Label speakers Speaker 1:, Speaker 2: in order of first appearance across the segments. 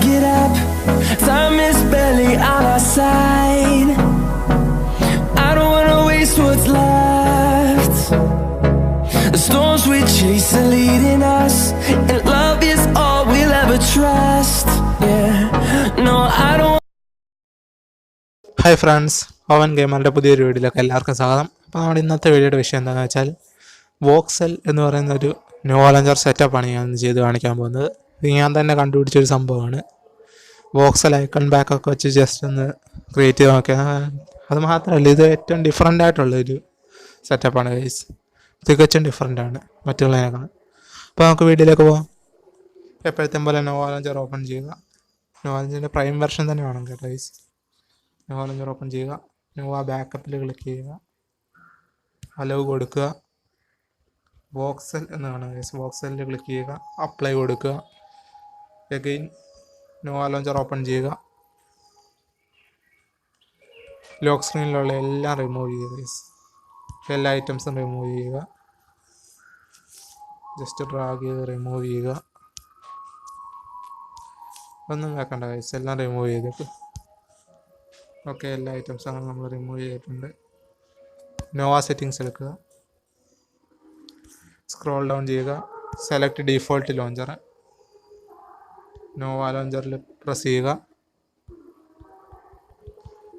Speaker 1: get up. Time is barely on our side. I don't wanna waste what's left. The storms we chase are leading us, and love is all we'll ever trust. Yeah, no, I don't.
Speaker 2: Hi friends, Pavan ഗെയിമറുടെ പുതിയൊരു വീഡിയോയിലേക്ക് എല്ലാവർക്കും സ്വാഗതം. അപ്പോൾ നമ്മുടെ ഇന്നത്തെ വീഡിയോയുടെ വിഷയം എന്താണെന്ന് വെച്ചാൽ വോക്സൽ എന്ന് പറയുന്ന ഒരു ന്യൂ ലോഞ്ചർ സെറ്റപ്പാണ് ഞാൻ ചെയ്ത് കാണിക്കാൻ പോകുന്നത്. ഇത് ഞാൻ തന്നെ കണ്ടുപിടിച്ചൊരു സംഭവമാണ്. വോക്സൽ ഐക്കൺ ബാക്കൊക്കെ വെച്ച് ജസ്റ്റ് ഒന്ന് ക്രിയേറ്റ് ചെയ്ത് നോക്കിയാൽ അത് മാത്രമല്ല, ഇത് ഏറ്റവും ഡിഫറൻ്റ് ആയിട്ടുള്ളൊരു സെറ്റപ്പാണ് ഗൈസ്. തികച്ചും ഡിഫറൻ്റാണ് മറ്റുള്ളതിനേക്കാൾ. അപ്പോൾ നമുക്ക് വീഡിയോയിലേക്ക് പോകാം. എപ്പോഴത്തേം പോലെ ന്യൂ ലോഞ്ചർ ഓപ്പൺ ചെയ്യുക. ന്യൂ ലോഞ്ചറിൻ്റെ പ്രൈം വെർഷൻ തന്നെ വേണം കേട്ടോ ഗൈസ്. ന്യൂ ലോഞ്ചർ ഓപ്പൺ ചെയ്യുക. ന്യൂ ബാക്കപ്പിൽ ക്ലിക്ക് ചെയ്യുക. അലോ കൊടുക്കുക. വോക്സൽ എന്ന് കാണുക ഗൈസ്. വോക്സലിൽ ക്ലിക്ക് ചെയ്യുക. അപ്ലൈ കൊടുക്കുക. അഗെയിൻ ന്യൂ ലോഞ്ചർ ഓപ്പൺ ചെയ്യുക. ലോക്ക് സ്ക്രീനിലുള്ള എല്ലാം റിമൂവ് ചെയ്യുക ഗൈസ്. എല്ലാ ഐറ്റംസും റിമൂവ് ചെയ്യുക. ജസ്റ്റ് ഡ്രാഗ് ചെയ്ത് റിമൂവ് ചെയ്യുക. ഒന്നും വെക്കണ്ട ഗൈസ്, എല്ലാം റിമൂവ് ചെയ്തിട്ട് ഓക്കെ. എല്ലാ ഐറ്റംസും അങ്ങനെ നമ്മൾ റിമൂവ് ചെയ്തിട്ടുണ്ട്. നോവ സെറ്റിങ്സ് എടുക്കുക. സ്ക്രോൾ ഡൗൺ ചെയ്യുക. Select default launcher. നോവ ലോഞ്ചറിൽ പ്രസ് ചെയ്യുക.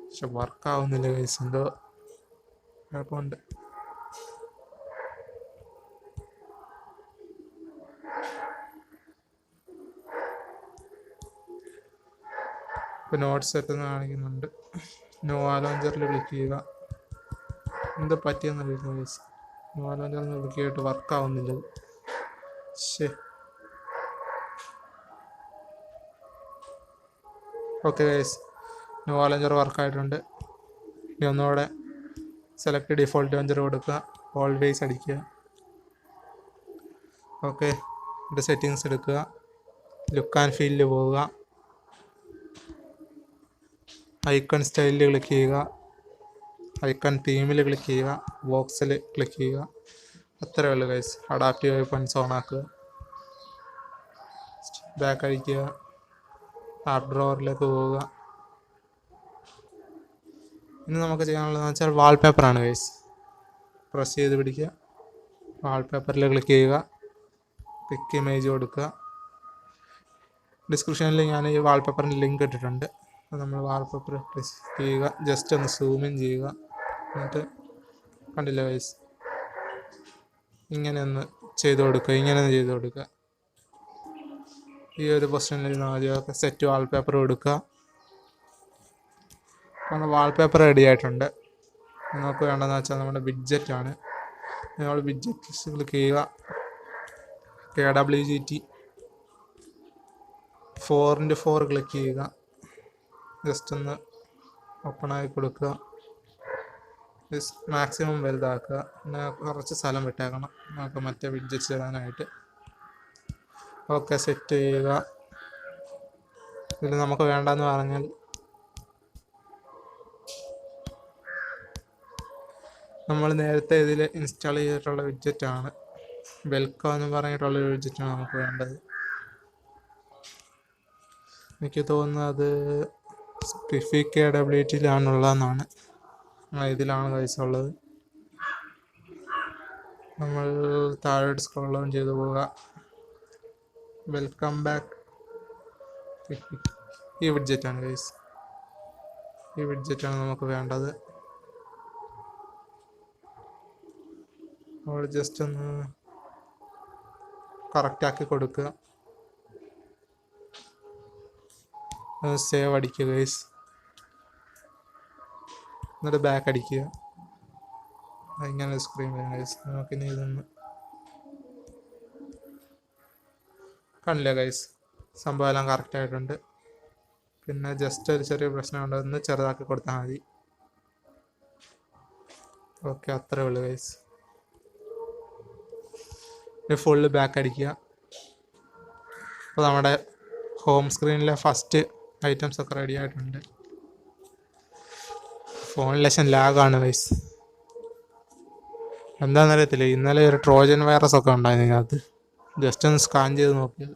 Speaker 2: പക്ഷെ വർക്കാവുന്നില്ല ഗൈസ്, എന്തോ കുഴപ്പമുണ്ട്. ഇപ്പോൾ നോട്ട് സെറ്റ് എന്ന് കാണിക്കുന്നുണ്ട്. നോവ ലോഞ്ചറിൽ ക്ലിക്ക് ചെയ്യുക. എന്ത് പറ്റിയെന്നറിയില്ല ഗൈസ്. നോവ ലോഞ്ചറിൽ ക്ലിക്ക് ചെയ്തിട്ട് വർക്കാവുന്നില്ല. ശരി, ഓക്കെ ഗൈസ്, നോവ ലോഞ്ചർ വർക്കായിട്ടുണ്ട്. ഇനി ഒന്നുകൂടെ സെലക്ട് ഡിഫോൾട്ട് ലോഞ്ചർ കൊടുക്കുക. ഓൾവേസ് അടിക്കുക. ഓക്കെ, ഇവിടെ സെറ്റിങ്സ് എടുക്കുക. ലുക്ക് ആൻഡ് ഫീലിൽ പോവുക. ഐക്കൺ സ്റ്റൈലിൽ ക്ലിക്ക് ചെയ്യുക. ഐക്കൺ തീമിൽ ക്ലിക്ക് ചെയ്യുക. വോക്സിൽ ക്ലിക്ക് ചെയ്യുക. അത്രയേ ഉള്ളൂ ഗൈസ്. അഡാപ്റ്റീവ് ഐക്കൺസ് ഓൺ ആക്കുക. ബാക്ക് അടിക്കുക. ആപ്പ് ഡ്രോവറിലേക്ക് പോവുക. ഇനി നമുക്ക് ചെയ്യാനുള്ളതെന്ന് വെച്ചാൽ വാൾപേപ്പറാണ് ഗൈസ്. പ്രസ് ചെയ്ത് പിടിക്കുക. വാൾപേപ്പറിൽ ക്ലിക്ക് ചെയ്യുക. പിക്ക് ഇമേജ് കൊടുക്കുക. ഡിസ്ക്രിപ്ഷനിൽ ഞാൻ ഈ വാൾപേപ്പറിൻ്റെ ലിങ്ക് ഇട്ടിട്ടുണ്ട്. നമ്മൾ വാൾപേപ്പർ പ്രസ് ചെയ്യുക. ജസ്റ്റ് ഒന്ന് സൂം ഇൻ ചെയ്യുക. എന്നിട്ട് കണ്ടില്ല ഗൈസ്, ഇങ്ങനെ ഒന്ന് ചെയ്ത് കൊടുക്കുക. ഇങ്ങനെ ഒന്ന് ചെയ്ത് കൊടുക്കുക. ഈ ഒരു പൊസിഷനിൽ ആദ്യമൊക്കെ സെറ്റ് വാൾപേപ്പർ കൊടുക്കുക. നമ്മുടെ വാൾപേപ്പർ റെഡി ആയിട്ടുണ്ട്. നമുക്ക് വേണ്ടതെന്ന് വെച്ചാൽ നമ്മുടെ വിഡ്ജറ്റാണ്. നമ്മൾ വിഡ്ജറ്റ് ക്ലിക്ക് ചെയ്യുക. KWGT 4x4 ക്ലിക്ക് ചെയ്യുക. ജസ്റ്റ് ഒന്ന് ഓപ്പണായി കൊടുക്കുക. മാക്സിമം വലുതാക്കുക. പിന്നെ കുറച്ച് സ്ഥലം വിട്ടേക്കണം നമുക്ക് മറ്റേ വിഡ്ജറ്റ്സ് ഇടാനായിട്ട്. ഓക്കെ, സെറ്റ് ചെയ്യുക. ഇതിൽ നമുക്ക് വേണ്ടെന്ന് പറഞ്ഞാൽ നമ്മൾ നേരത്തെ ഇതിൽ ഇൻസ്റ്റാൾ ചെയ്തിട്ടുള്ള വിഡ്ജറ്റാണ്. വെൽക്കം എന്ന് പറഞ്ഞിട്ടുള്ളൊരു വിഡ്ജറ്റാണ് നമുക്ക് വേണ്ടത്. എനിക്ക് തോന്നുന്നത് അത് സ്പെസിഫിക് KWGTയിലാണുള്ളതെന്നാണ്. ഇതിലാണ് പൈസ ഉള്ളത്. നമ്മൾ താഴോട്ട് സ്ക്രോൾ ഡൗൺ ചെയ്ത് പോവുക. Welcome back. ഈ വിഡ്ജറ്റാണ് ഗൈസ്. ഈ വിഡ്ജറ്റാണ് നമുക്ക് വേണ്ടത്. നമ്മൾ ജസ്റ്റ് ഒന്ന് കറക്റ്റാക്കി കൊടുക്കുക. സേവ് അടിക്കുക ഗൈസ്. എന്നിട്ട് ബാക്ക് അടിക്കുക. ഇങ്ങനെ സ്ക്രീൻ വരും ഗൈസ്. നമുക്കിനി ഇതൊന്ന് കണ്ടില്ല ഗൈസ്, സംഭവം എല്ലാം കറക്റ്റായിട്ടുണ്ട്. പിന്നെ ജസ്റ്റ് ഒരു ചെറിയ പ്രശ്നമുണ്ട്, ഒന്ന് ചെറുതാക്കി കൊടുത്താൽ മതി. ഓക്കെ, അത്രേ ഉള്ളൂ ഗൈസ്. ഇനി ഫുള്ള് ബാക്ക് അടിക്കുക. അപ്പോൾ നമ്മുടെ ഹോം സ്ക്രീനിലെ ഫസ്റ്റ് ഐറ്റംസ് ഒക്കെ റെഡി ആയിട്ടുണ്ട്. ഫോൺ ലെഷൻ ലാഗാണ് ഗൈസ്. എന്താണെന്നറിയത്തില്ല, ഇന്നലെ ഒരു ട്രോജൻ വൈറസ് ഒക്കെ ഉണ്ടായിരുന്നു ഇതിനകത്ത്. ജസ്റ്റ് ഒന്ന് സ്കാൻ ചെയ്ത് നോക്കിയത്.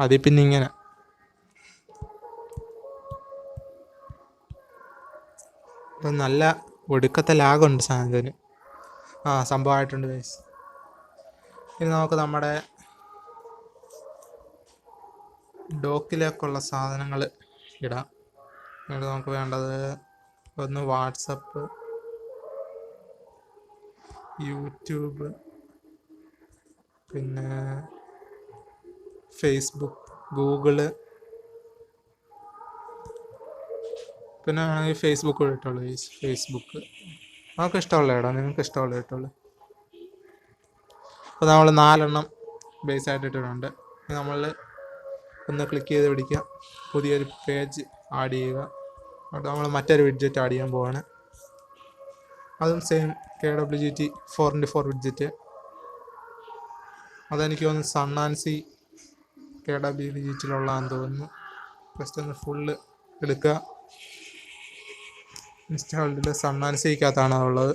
Speaker 2: അതിൽ പിന്നെ ഇങ്ങനെ അപ്പം നല്ല ഒടുക്കത്തെ ലാഗുണ്ട് സാധനത്തിന്. സംഭവമായിട്ടുണ്ട് ഗൈസ്. ഇനി നമുക്ക് നമ്മുടെ ഡോക്കിലേക്കുള്ള സാധനങ്ങൾ ഇടാം. എന്നിട്ട് നമുക്ക് വേണ്ടത് ഒന്ന് വാട്സപ്പ്, യൂട്യൂബ്, പിന്നെ ഫേസ്ബുക്ക്, ഗൂഗിള്, പിന്നെ വേണമെങ്കിൽ ഫേസ്ബുക്ക് കൂടെ ഇട്ടോളൂ. ഫേസ്ബുക്ക് നമുക്ക് ഇഷ്ടമുള്ള ഇടാം, നിങ്ങൾക്ക് ഇഷ്ടമുള്ള ഇട്ടോളൂ. അപ്പോൾ നമ്മൾ 4 ബേസായിട്ട് ഇട്ടിട്ടുണ്ട്. നമ്മൾ ഒന്ന് ക്ലിക്ക് ചെയ്ത് പിടിക്കുക, പുതിയൊരു പേജ് ആഡ് ചെയ്യുക. അപ്പോൾ നമ്മൾ മറ്റൊരു വിഡ്ജറ്റ് ആഡ് ചെയ്യാൻ പോവാണ്. അതും സെയിം KWGT 4x4 വിഡ്ജറ്റ്. അതെനിക്ക് തോന്നുന്നു സണ്ണാൻസി KWGTയിലുള്ളതാണെന്ന് തോന്നുന്നു. ജസ്റ്റ് ഒന്ന് ഫുള്ള് എടുക്കുക. ഇൻസ്റ്റാൾഡിൽ സണ്ണാൻസിക്കകത്താണ് അതുള്ളത്.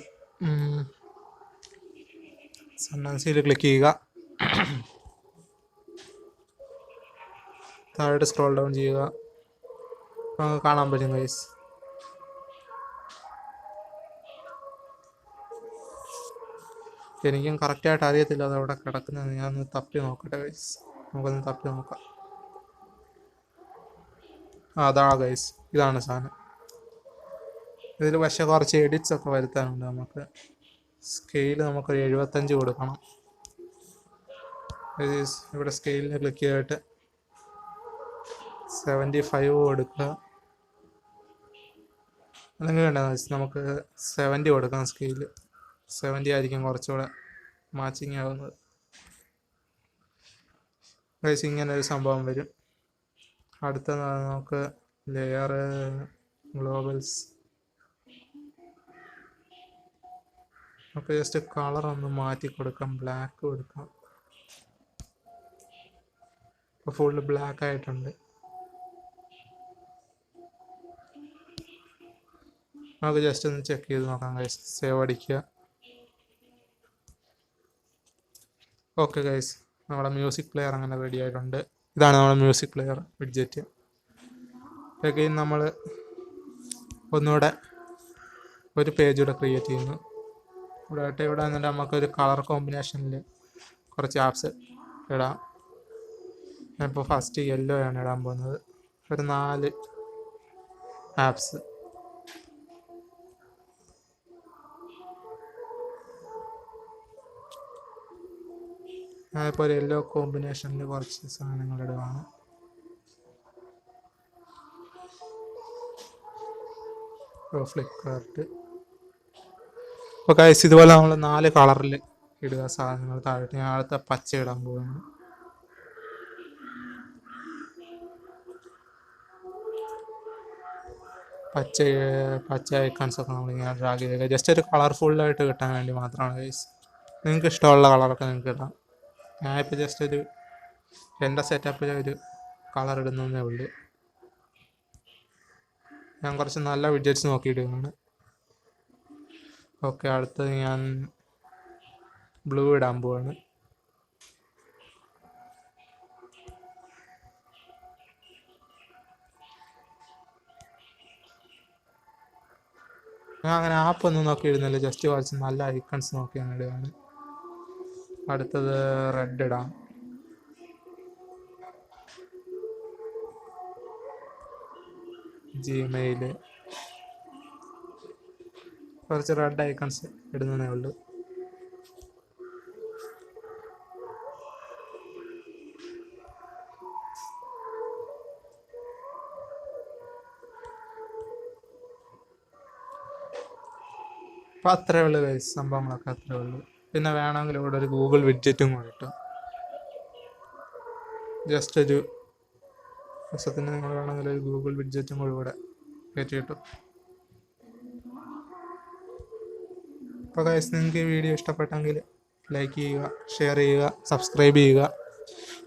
Speaker 2: സണ്ണാൻസിയിൽ ക്ലിക്ക് ചെയ്യുക. താഴോട്ട് സ്ക്രോൾ ഡൗൺ ചെയ്യുക. നമുക്ക് കാണാൻ പറ്റും ഗൈസ്. എനിക്കും കറക്റ്റായിട്ട് അറിയത്തില്ല അതവിടെ കിടക്കുന്നത്. ഞാനൊന്ന് തപ്പി നോക്കട്ടെ ഗൈസ്. നമുക്കൊന്ന് തപ്പി നോക്കാം. അതാ ഗൈസ്, ഇതാണ് സാധനം. ഇതിൽ പക്ഷേ കുറച്ച് എഡിറ്റ്സ് ഒക്കെ വരുത്താനുണ്ട്. നമുക്ക് സ്കെയിൽ നമുക്കൊരു 75 കൊടുക്കണം. ഇവിടെ സ്കെയിലിന് ക്ലിക്ക് ചെയ്തിട്ട് 75 കൊടുക്കുക. അല്ലെങ്കിൽ വേണ്ട, നമുക്ക് 70 കൊടുക്കാം. സ്കെയിൽ 70 ആയിരിക്കും കുറച്ചുകൂടെ മാച്ചിങ് ആവുന്നത്. ഗൈസ് ഇങ്ങനെ ഒരു സംഭവം വരും. അടുത്ത നമുക്ക് ലെയർ, ഗ്ലോബൽസ്. നമുക്ക് ജസ്റ്റ് കളർ ഒന്ന് മാറ്റി കൊടുക്കാം, ബ്ലാക്ക് കൊടുക്കാം. ഇപ്പോൾ ഫുള്ള് ബ്ലാക്ക് ആയിട്ടുണ്ട്. നമുക്ക് ജസ്റ്റ് ഒന്ന് ചെക്ക് ചെയ്ത് നോക്കാം ഗൈസ്. സേവ് അടിക്കുക. ഓക്കെ ഗൈസ്, നമ്മുടെ മ്യൂസിക് പ്ലെയർ അങ്ങനെ റെഡി ആയിട്ടുണ്ട്. ഇതാണ് നമ്മുടെ മ്യൂസിക് പ്ലെയർ വിഡ്ജറ്റ്. അഗെയിൻ നമ്മൾ ഒന്നുകൂടെ ഒരു പേജ് കൂടെ ക്രിയേറ്റ് ചെയ്യുന്നു. ഇവിടെ വന്നിട്ട് നമുക്കൊരു കളർ കോമ്പിനേഷനിൽ കുറച്ച് ആപ്സ് ഇടാം. ഞാനിപ്പോൾ ഫസ്റ്റ് യെല്ലോ ആണ് ഇടാൻ പോകുന്നത്. ഒരു 4 ആപ്സ്. ഞാനിപ്പോൾ ഒരു യെല്ലോ കോമ്പിനേഷനിൽ കുറച്ച് സാധനങ്ങൾ ഇടുകയാണ്. ഫ്ലിപ്കാർട്ട്. അപ്പോൾ ഗൈസ് ഇതുപോലെ നമ്മൾ 4 കളറിൽ ഇടുക സാധനങ്ങൾ താഴോട്ട്. ഞാൻ അടുത്ത പച്ച ഇടാൻ പോകുന്നു. പച്ച ഐക്കൺസൊക്കെ നമ്മളിങ്ങനെ ഡ്രാഗ് ചെയ്യുക. ജസ്റ്റ് ഒരു കളർഫുള്ളായിട്ട് കിട്ടാൻ വേണ്ടി മാത്രമാണ് ഗൈസ്. നിങ്ങൾക്ക് ഇഷ്ടമുള്ള കളറൊക്കെ നിങ്ങൾക്ക് ഇടാം. ഞാനിപ്പോൾ ജസ്റ്റ് എൻ്റെ സെറ്റപ്പിൽ ഒരു കളർ ഇടുന്നതേ ഉള്ളൂ. ഞാൻ കുറച്ച് നല്ല വിഡ്ജറ്റ്സ് നോക്കിയിടുകയാണ്. ഓക്കെ, അടുത്തത് ഞാൻ ബ്ലൂ ഇടാൻ പോവാണ്. ഞാൻ അങ്ങനെ ആപ്പൊന്നും നോക്കി ഇടുന്നില്ല, ജസ്റ്റ് കുറച്ച് നല്ല ഐക്കൺസ് നോക്കി ഞാൻ ഇടുകയാണ്. അടുത്തത് റെഡ് ഇടാം. ജിമെയിൽ കുറച്ച് റെഡ് ഐക്കൺസ് ഇടുന്നതേ ഉള്ളൂ. അപ്പം അത്രേ ഉള്ളൂ ഗൈസ്, സംഭവങ്ങളൊക്കെ അത്രേ ഉള്ളൂ. പിന്നെ വേണമെങ്കിൽ ഇവിടെ ഒരു ഗൂഗിൾ വിഡ്ജറ്റും കൂടെ ഇട്ടു. ജസ്റ്റ് ഒരു ദിവസത്തിന് നിങ്ങൾ വേണമെങ്കിൽ ഒരു ഗൂഗിൾ വിഡ്ജറ്റും കൂടി ഇവിടെ കയറ്റി കിട്ടും. അപ്പോൾ ഗൈസ് നിങ്ങൾക്ക് ഈ വീഡിയോ ഇഷ്ടപ്പെട്ടെങ്കിൽ ലൈക്ക് ചെയ്യുക, ഷെയർ ചെയ്യുക, സബ്സ്ക്രൈബ് ചെയ്യുക.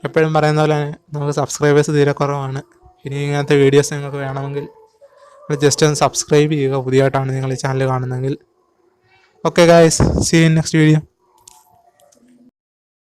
Speaker 2: എപ്പോഴും പറയുന്ന പോലെ തന്നെ നമുക്ക് സബ്സ്ക്രൈബേഴ്സ് തീരെ കുറവാണ്. ഇനി ഇങ്ങനത്തെ വീഡിയോസ് നിങ്ങൾക്ക് വേണമെങ്കിൽ ജസ്റ്റ് ഒന്ന് സബ്സ്ക്രൈബ് ചെയ്യുക, പുതിയതായിട്ടാണ് നിങ്ങൾ ഈ ചാനൽ കാണുന്നതെങ്കിൽ. Okay guys, see you in next video.